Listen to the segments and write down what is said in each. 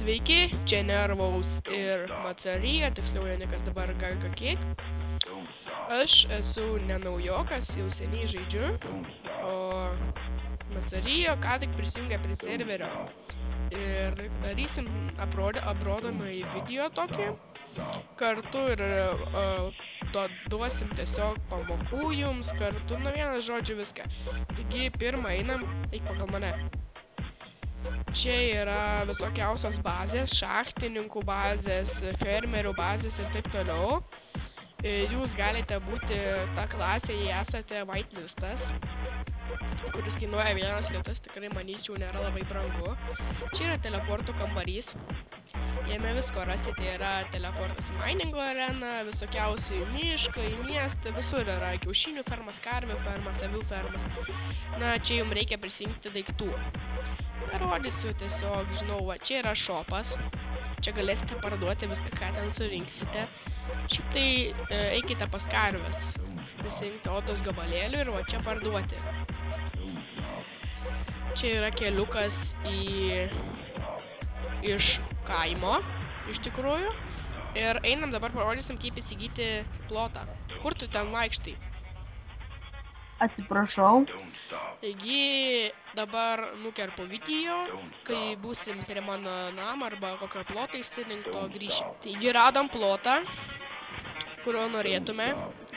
Sveiki, čia Nervaus ir Macarija, tiksliau Janikas dabar Gaga Kiek. Aš esu nenaujokas, jau seniai žaidžiu, o Macarija ką tik prisijungė prie serverio. Ir darysim aprodomąjį video tokį. Kartu ir duosim tiesiog pamokų jums kartu, vienas žodžiu viską. Taigi pirmą einam, eik pagal mane. Čia yra visokiausios bazės, šachtininkų bazės, fermerių bazės ir taip toliau. Jūs galite būti ta klasė, jei esate whitelistas, kuris kainuoja 1 litas, tikrai manyčiau nėra labai brangu. Čia yra teleportų kambarys. Jame visko rasite, yra teleportas į miningo areną, visokiausių į mišką, į miestą, visur yra kiaušinių fermas, karvių fermas, avių fermas. Na, čia jums reikia prisijungti daiktų. Parodysiu tiesiog, žinau, va, čia yra šopas. Čia galėsite parduoti viską, ką ten surinksite. Šiaip tai eikite pas karves, prisijungti otos gabalėlių ir va čia parduoti. Čia yra keliukas iš kaimo, iš tikrųjų. Ir einam dabar parodysim, kaip įsigyti plotą. Kur tu ten vaikštai? Atsiprašau. Taigi dabar nukerpu video, kai būsim prie mano namą arba kokio ploto išsirinkto grįšim. Taigi radom plotą, kurio norėtume.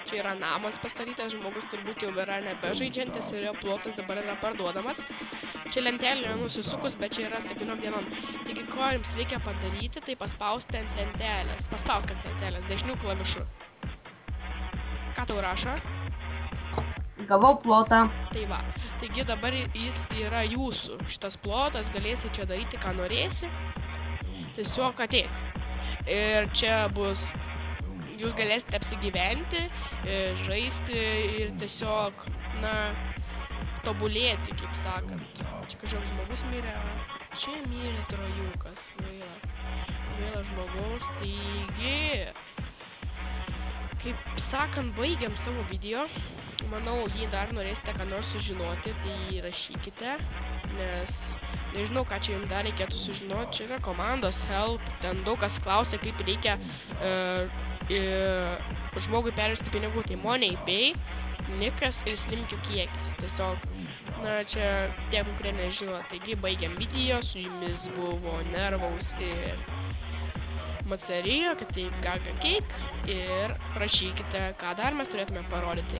Čia yra namas pastatytas, žmogus turbūt jau yra nebežaidžiantis ir jo plotas dabar yra parduodamas. Čia lentelė nusisukus, bet čia yra 7 dienom. Taigi ko jums reikia padaryti, tai paspausti ant lentelės. Paspausk ant lentelės, dešinių klavišų. Ką tau rašo? Gavau plotą. Tai va, taigi dabar jis yra jūsų. Šitas plotas, galėsi čia daryti, ką norėsi. Tiesiog ateik. Ir čia bus, jūs galėsite apsigyventi, žaisti ir tiesiog, na, tobulėti, kaip sakant. Čia kažkoks žmogus mirė, čia mirė trojukas, gaila žmogaus. Taigi, kaip sakant, baigiam savo video. Manau, jei dar norėsite ką nors sužinoti, tai rašykite, nes nežinau, ką čia jums dar reikėtų sužinoti. Čia yra komandos help, ten daug kas klausia, kaip reikia žmogui pervesti pinigų. Tai Money Pay, nikas ir slimkių kiekis. Tiesiog, na, čia tie, kurie nežino. Taigi, baigiam video, su jumis buvo Nervaus ir Macarija, kad tai Gaga Kiek. Ir prašykite, ką dar mes turėtume parodyti.